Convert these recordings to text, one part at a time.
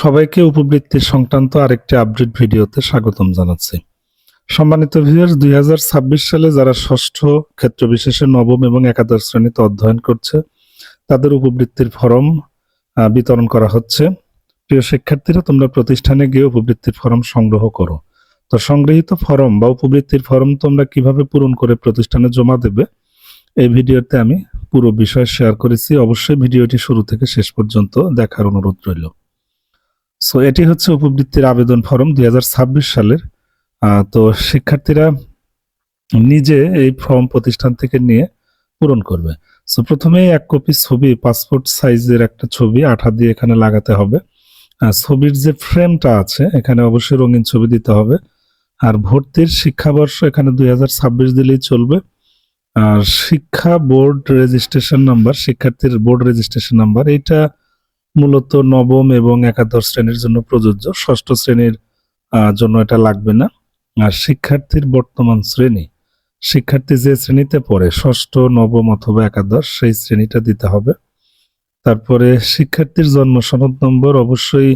সবাইকে উপবৃত্তি সংক্রান্ত আরেকটি আপডেট ভিডিওতে স্বাগতম জানাচ্ছি। সম্মানিত ভিউয়ার্স, 2026 সালে যারা ষষ্ঠ ক্ষেত্র বিশেষে নবম এবং একাদশ শ্রেণীতে অধ্যয়ন করছে তাদের উপবৃত্তির ফরম বিতরণ করা হচ্ছে। প্রিয় শিক্ষার্থীরা, তোমরা প্রতিষ্ঠানে গিয়ে উপবৃত্তির ফরম সংগ্রহ করো। তো সংগৃহীত ফরম বা উপবৃত্তির ফরম তোমরা কিভাবে পূরণ করে প্রতিষ্ঠানে জমা দেবে, এই ভিডিওতে আমি পুরো বিষয় শেয়ার করেছি। অবশ্যই ভিডিওটি শুরু থেকে শেষ পর্যন্ত দেখার অনুরোধ রইল। সো এটি হচ্ছে উপবৃত্তির আবেদন ফরম 2026 সালের। তো শিক্ষার্থীরা নিজে এই ফর্ম প্রতিষ্ঠান থেকে নিয়ে পূরণ করবে। সো প্রথমে এক কপি ছবি, পাসপোর্ট সাইজের একটা ছবি আঠা দিয়ে এখানে লাগাতে হবে। ছবির যে ফ্রেমটা আছে এখানে অবশ্যই রঙিন ছবি দিতে হবে। আর ভর্তির শিক্ষাবর্ষ এখানে 2026 দিলেই চলবে। আর শিক্ষা বোর্ড রেজিস্ট্রেশন নাম্বার, শিক্ষার্থীর বোর্ড রেজিস্ট্রেশন নাম্বার, এটা মূলত নবম এবং একাদশ শ্রেণীর জন্য প্রযোজ্য, ষষ্ঠ শ্রেণীর জন্য এটা লাগবে না। আর শিক্ষার্থীর বর্তমান শ্রেণী, শিক্ষার্থী যে শ্রেণীতে পড়ে ষষ্ঠ, নবম অথবা একাদশ, সেই শ্রেণীটা দিতে হবে। তারপরে শিক্ষার্থীর জন্ম সনদ নম্বর, অবশ্যই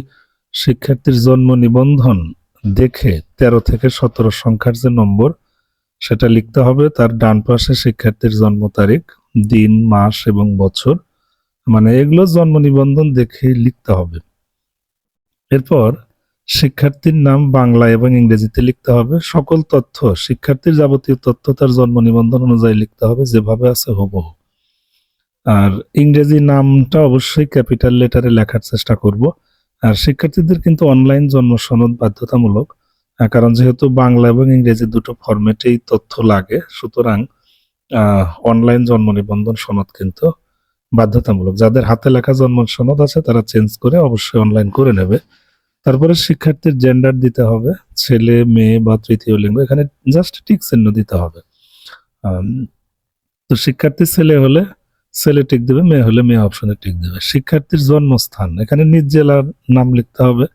শিক্ষার্থীর জন্ম নিবন্ধন দেখে 13 থেকে 17 সংখ্যার যে নম্বর সেটা লিখতে হবে। তার ডান পাশে শিক্ষার্থীর জন্ম তারিখ, দিন, মাস এবং বছর, মানে এগুলো জন্ম নিবন্ধন দেখে লিখতে হবে। এরপর শিক্ষার্থীর নাম বাংলা এবং ইংরেজিতে লিখতে হবে। সকল তথ্য, শিক্ষার্থীর যাবতীয় তথ্য তার জন্ম নিবন্ধন অনুযায়ী লিখতে হবে, যেভাবে আছে হুবহু। আর ইংরেজি নামটা অবশ্যই ক্যাপিটাল লেটারে লেখার চেষ্টা করব। আর শিক্ষার্থীদের কিন্তু অনলাইন জন্ম সনদ বাধ্যতামূলক, কারণ যেহেতু বাংলা এবং ইংরেজি দুটো ফরম্যাটেই তথ্য লাগে, সুতরাং অনলাইন জন্ম নিবন্ধন সনদ কিন্তু বাধ্যতামূলক। যাদের হাতে লেখা জন্ম সনদ আছে তারা চেঞ্জ করে অবশ্যই অনলাইন করে নেবে। তারপরে শিক্ষার্থীর জেন্ডার দিতে হবে, ছেলে, মেয়ে বা তৃতীয় লিঙ্গ, এখানে জাস্ট টিক চিহ্ন দিতে হবে। তো শিক্ষার্থী ছেলে হলে ছেলে টিক দেবে, মেয়ে হলে মেয়ে অপশনে টিক দেবে। শিক্ষার্থীর জন্মস্থান, এখানে নিজ জেলার নাম লিখতে হবে।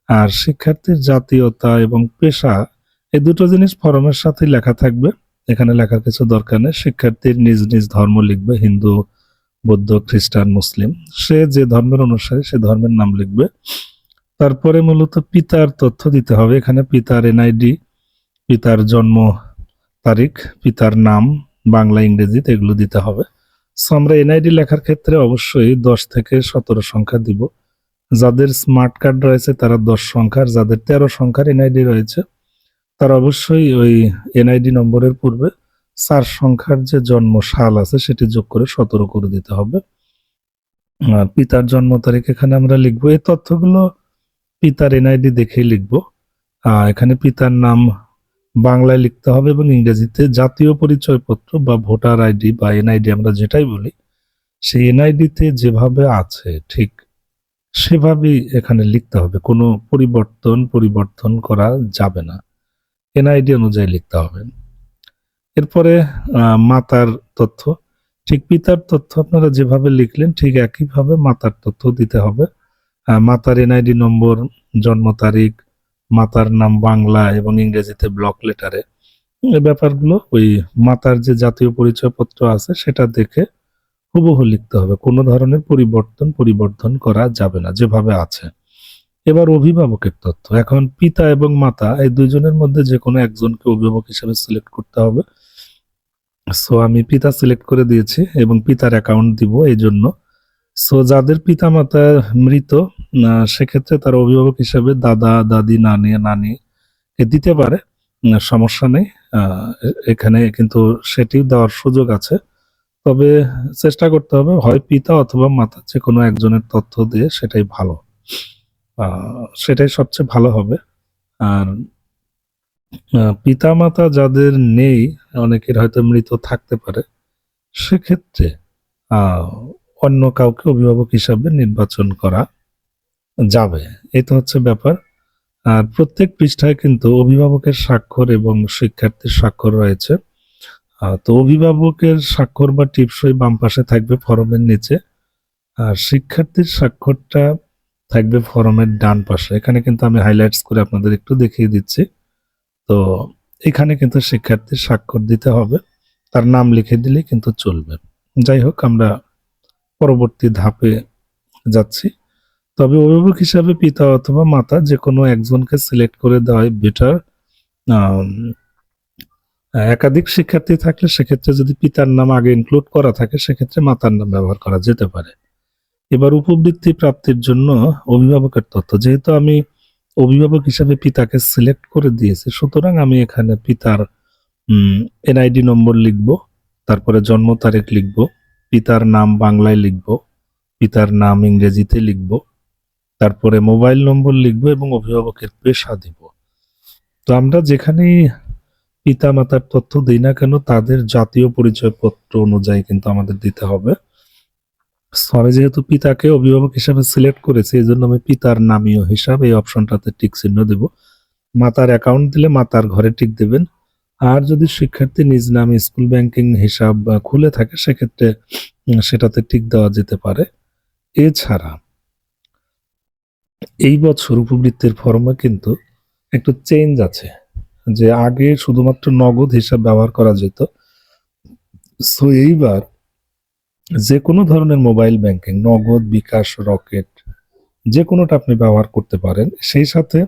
আর শিক্ষার্থীর জাতীয়তা এবং পেশা, এই দুটো জিনিস ফরমের সাথে লেখা থাকবে, এখানে লেখার কিছু দরকার নেই। শিক্ষার্থীর নিজ নিজ ধর্ম লিখবে, হিন্দু, বৌদ্ধ, খ্রিস্টান, মুসলিম, সে যে ধর্মের অনুসারী সে ধর্মের নাম লিখবে। তারপরে মূলত পিতার তথ্য দিতে হবে, এখানে পিতার এনআইডি, পিতার জন্ম তারিখ, পিতার নাম বাংলা ইংরেজিতে, এগুলো দিতে হবে। সো আমরা এনআইডি লেখার ক্ষেত্রে অবশ্যই 10 থেকে 17 সংখ্যা দিব। যাদের স্মার্ট কার্ড রয়েছে তারা 10 সংখ্যার, যাদের 13 সংখ্যার এনআইডি রয়েছে তারা অবশ্যই ওই এনআইডি নম্বরের পূর্বে 4 সংখ্যার যে জন্ম সাল আছে সেটি যোগ করে 17 করে দিতে হবে। পিতার জন্ম তারিখ এখানে আমরা লিখবো। এই তথ্যগুলো পিতার এনআইডি দেখেই লিখবো। এখানে পিতার নাম বাংলায় লিখতে হবে এবং ইংরেজিতে জাতীয় পরিচয়পত্র বা ভোটার আইডি বা এনআইডি আমরা যেটাই বলি, সেই এনআইডিতে যেভাবে আছে ঠিক সেভাবেই এখানে লিখতে হবে। কোনো পরিবর্তন করা যাবে না, এনআইডি অনুযায়ী লিখতে হবে। এরপরে মাতার তথ্য, ঠিক পিতার তথ্য আপনারা যেভাবে লিখলেন ঠিক একইভাবে মাতার তথ্য দিতে হবে। মাতার এনআইডি নম্বর, জন্ম তারিখ, মাতার নাম বাংলা এবং ইংরেজিতে ব্লক লেটারে, এই ব্যাপারগুলো ওই মাতার যে জাতীয় পরিচয়পত্র আছে সেটা দেখে হুবহু লিখতে হবে। কোনো ধরনের পরিবর্তন করা যাবে না, যেভাবে আছে। এবার অভিভাবকের তথ্য, এখন পিতা এবং মাতা এই দুইজনের মধ্যে যে কোনো একজনকে অভিভাবক হিসেবে সিলেক্ট করতে হবে। সো আমি পিতা সিলেক্ট করে দিয়েছি এবং পিতার অ্যাকাউন্ট দিব এই জন্য। সো যাদের পিতা মাতা মৃত, সেক্ষেত্রে তার অভিভাবক হিসেবে দাদা, দাদি, নানি দিতে পারে, সমস্যা নেই। এখানে কিন্তু সেটি দেওয়ার সুযোগ আছে, তবে চেষ্টা করতে হবে হয় পিতা অথবা মাতা যে কোনো একজনের তথ্য দিয়ে, সেটাই ভালো, সেটাই সবচেয়ে ভালো হবে। আর পিতা মাতা যাদের নেই, অনেকের হয়তো মৃত থাকতে পারে, সেক্ষেত্রে অন্য কাউকে অভিভাবক হিসাবে নির্বাচন করা যাবে। এটা হচ্ছে ব্যাপার। আর প্রত্যেক পৃষ্ঠায় কিন্তু অভিভাবকের স্বাক্ষর এবং শিক্ষার্থীর স্বাক্ষর রয়েছে। তো অভিভাবকের স্বাক্ষর বা টিপসই বাম পাশে থাকবে ফরমের নিচে, আর শিক্ষার্থীর স্বাক্ষরটা থাকবে ফরমের ডান পাশে। এখানে কিন্তু আমি হাইলাইটস করে আপনাদের একটু দেখিয়ে দিচ্ছি। তো এখানে কিন্তু শিক্ষার্থীর স্বাক্ষর দিতে হবে, তার নাম লিখে দিলেই কিন্তু চলবে। যাই হোক, আমরা পরবর্তী ধাপে যাচ্ছি। তবে অভিভাবক হিসাবে পিতা অথবা মাতা যে কোনো একজনকে সিলেক্ট করে দেওয়াই বেটার। একাধিক শিক্ষার্থী থাকলে সেক্ষেত্রে যদি পিতার নাম আগে ইনক্লুড করা থাকে সেক্ষেত্রে মাতার নাম ব্যবহার করা যেতে পারে। এবার উপবৃত্তি প্রাপ্তির জন্য অভিভাবকের তথ্য, যেহেতু আমি অভিভাবক হিসাবে পিতাকে সিলেক্ট করে দিয়েছি, সুতরাং আমি এখানে পিতার এনআইডি নম্বর লিখব, তারপরে জন্ম তারিখ লিখব, পিতার নাম বাংলায় লিখব, পিতার নাম ইংরেজিতে লিখব, তারপরে মোবাইল নম্বর লিখব এবং অভিভাবকের পেশা দিব। তো আমরা যেখানেই পিতা মাতার তথ্য দিই না কেন তাদের জাতীয় পরিচয়পত্র অনুযায়ী কিন্তু আমাদের দিতে হবে। আমি যেহেতু পিতাকে অভিভাবক হিসাবে সিলেক্ট করেছি, এই জন্য আমি পিতার নামীয় হিসাব এই অপশনটাতে টিক চিহ্ন দেব। মাতার অ্যাকাউন্ট দিলে মাতার ঘরে টিক দেবেন। আর যদি শিক্ষার্থী নিজ নামে স্কুল ব্যাংকিং হিসাব খুলে থাকে সেক্ষেত্রে সেটাতে টিক দেওয়া যেতে পারে। এছাড়া এই বছর উপবৃত্তির ফর্মে কিন্তু একটু চেঞ্জ আছে, যে আগে শুধুমাত্র নগদ হিসাব ব্যবহার করা যেত, সো এইবার যে কোনো ধরনের মোবাইল ব্যাংকিং, নগদ, বিকাশ, রকেট, যে কোনোটা আপনি ব্যবহার করতে পারেন। সেই সাথে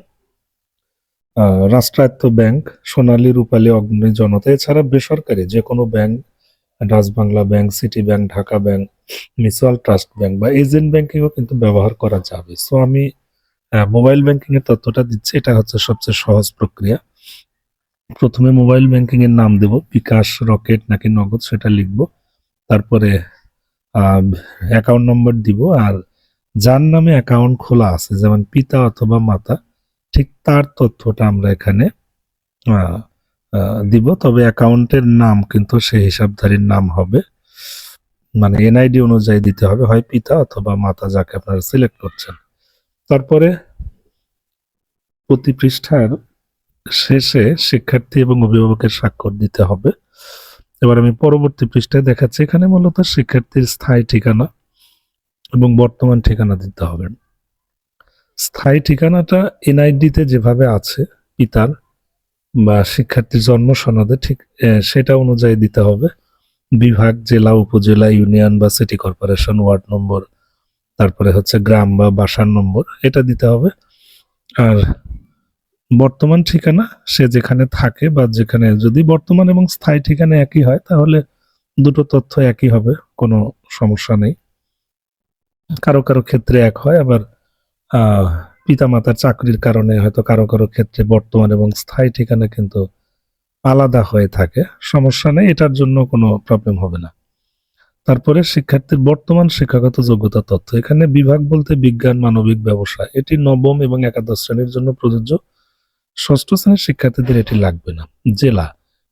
রাষ্ট্রায়ত্ত ব্যাংক, সোনালী, রূপালী, অগ্রণী, জনতা, এছাড়া বেসরকারি যে কোনো bank, Dutch Bangla bank, city bank, Dhaka bank, mutual trust bank বা এজেন্ট ব্যাংকিংও কিন্তু ব্যবহার করা যাবে। সো আমি মোবাইল ব্যাংকিং এর তথ্যটা দিচ্ছি, এটা হচ্ছে সবচেয়ে সহজ প্রক্রিয়া। প্রথমে মোবাইল ব্যাংকিং এর নাম দেব, বিকাশ, রকেট নাকি নগদ সেটা লিখব, তারপরে অ্যাকাউন্ট নম্বর দিব, আর যার নামে অ্যাকাউন্ট খোলা আছে যেমন পিতা অথবা মাতা, ঠিক তার তথ্যটা আমরা এখানে দিব। তবে অ্যাকাউন্টের নাম কিন্তু সেই হিসাবধারীর নাম হবে, মানে এনআইডি অনুযায়ী দিতে হবে, হয় পিতা অথবা মাতা যাকে আপনারা সিলেক্ট করছেন। তারপরে প্রতি পৃষ্ঠার শেষে শিক্ষার্থী এবং অভিভাবকের স্বাক্ষর দিতে হবে। এবার আমি পরবর্তী পৃষ্ঠায় দেখাচ্ছি, এখানে মূলত শিক্ষার্থীর স্থায়ী ঠিকানা এবং বর্তমান ঠিকানা দিতে হবে। স্থায়ী ঠিকানাটা এনআইডিতে যেভাবে আছে পিতার বা শিক্ষার্থীর জন্ম সনদে, ঠিক সেটা অনুযায়ী দিতে হবে। বিভাগ, জেলা, উপজেলা, ইউনিয়ন বা সিটি কর্পোরেশন, ওয়ার্ড নম্বর, তারপরে হচ্ছে গ্রাম বা বাসার নম্বর, এটা দিতে হবে। আর বর্তমান ঠিকানা সে যেখানে থাকে বা যেখানে, যদি বর্তমান এবং স্থায়ী ঠিকানা একই হয় তাহলে দুটো তথ্য একই হবে, কোনো সমস্যা নেই। কারো কারো ক্ষেত্রে এক হয়, আবার পিতামাতার চাকরির কারণে হয়তো কারো কারো ক্ষেত্রে বর্তমান এবং স্থায়ী ঠিকানা কিন্তু আলাদা হয়ে থাকে, সমস্যা নেই, এটার জন্য কোনো প্রবলেম হবে না। তারপরে শিক্ষার্থীর বর্তমান শিক্ষাগত যোগ্যতা তথ্য, এখানে বিভাগ বলতে বিজ্ঞান, মানবিক, ব্যবসায়, এটি নবম এবং একাদশ শ্রেণীর জন্য প্রযোজ্য। ষষ্ঠ শ্রেণীর শিক্ষার্থীদের এটি লাগবে না। জেলা,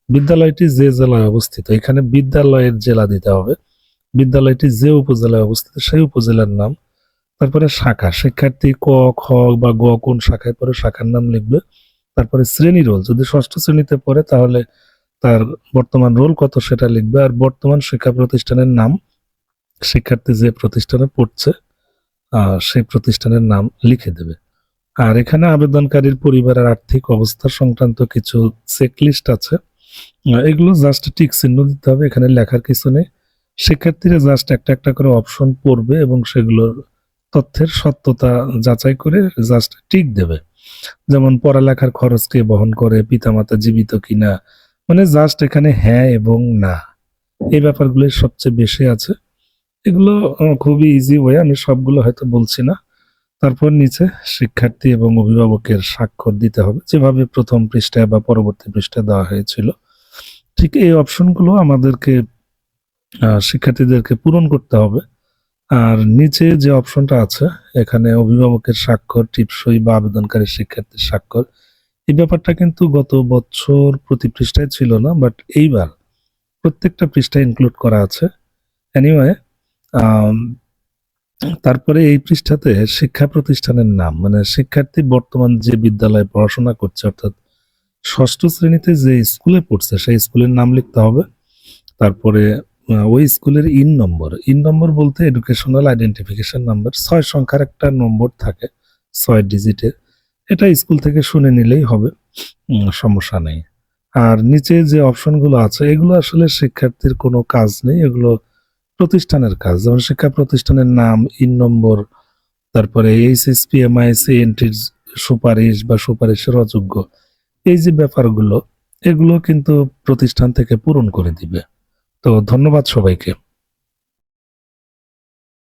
বিদ্যালয়টি যে জেলায় অবস্থিত, এখানে বিদ্যালয়ের জেলা দিতে হবে। বিদ্যালয়টি যে উপজেলায় অবস্থিত সেই উপজেলার নাম। তারপরে শাখা, শিক্ষার্থী ক, খ বা গ কোন শাখায় পড়ে শাখার নাম লিখবে। তারপরে শ্রেণী রোল, যদি ষষ্ঠ শ্রেণীতে পড়ে তাহলে তার বর্তমান রোল কত সেটা লিখবে, আর বর্তমান শিক্ষা প্রতিষ্ঠানের নাম, শিক্ষার্থী যে প্রতিষ্ঠানে পড়ছে সেই প্রতিষ্ঠানের নাম লিখে দেবে। আর এখানে আবেদনকারীর পরিবারের আর্থিক অবস্থা সংক্রান্ত কিছু চেকলিস্ট আছে, এগুলো জাস্ট টিক চিহ্ন দিতে হবে, এখানে লেখার কিছু নেই। শিক্ষার্থীরা জাস্ট একটা একটা করে অপশন পড়বে এবং সেগুলোর তথ্যের সত্যতা যাচাই করে জাস্ট টিক দেবে। যেমন পড়ালেখার খরচ কে বহন করে, পিতামাতা জীবিত কিনা, মানে জাস্ট এখানে হ্যাঁ এবং না, এই ব্যাপারগুলো সবচেয়ে বেশি আছে। এগুলো খুবই ইজি ওয়ে, আমি সবগুলো হয়তো বলছি না। তারপর নিচে শিক্ষার্থী এবং অভিভাবকের স্বাক্ষর দিতে হবে, যেভাবে প্রথম পৃষ্ঠায় বা পরবর্তী পৃষ্ঠায় দেওয়া হয়েছিল। ঠিক এই অপশনগুলো আমাদেরকে শিক্ষার্থীদেরকে পূরণ করতে হবে। আর নিচে যে অপশনটা আছে এখানে অভিভাবকের স্বাক্ষর, টিপসই বা আবেদনকারী শিক্ষার্থীর স্বাক্ষর, এই ব্যাপারটা কিন্তু গত বছর প্রতি পৃষ্ঠায় ছিল না, বাট এইবার প্রত্যেকটা পৃষ্ঠায় ইনক্লুড করা আছে। এনিওয়ে, তারপরে এই পৃষ্ঠাতে শিক্ষা প্রতিষ্ঠানের নাম, মানে শিক্ষার্থী বর্তমান যে বিদ্যালয়ে পড়াশোনা করছে, অর্থাৎ ষষ্ঠ শ্রেণীতে যে স্কুলে পড়ছে সেই স্কুলের নাম লিখতে হবে। তারপরে ওই স্কুলের ইন নম্বর বলতে এডুকেশনাল আইডেন্টিফিকেশন নাম্বার, 6 সংখ্যার একটা নম্বর থাকে, 6 ডিজিটের, এটা স্কুল থেকে শুনে নিলেই হবে, সমস্যা নেই। আর নিচে যে অপশনগুলো আছে এগুলো আসলে শিক্ষার্থীর কোনো কাজ নেই, এগুলো প্রতিষ্ঠানের কাজ, যেমন শিক্ষা প্রতিষ্ঠানের নাম, ইন নম্বর, তারপরে এইচএসপি এমআইএসসি এন্ট্রির সুপারিশ বা সুপারিশের অযোগ্য, এই যে ব্যাপারগুলো, এগুলো কিন্তু প্রতিষ্ঠান থেকে পূরণ করে দিবে। তো ধন্যবাদ সবাইকে।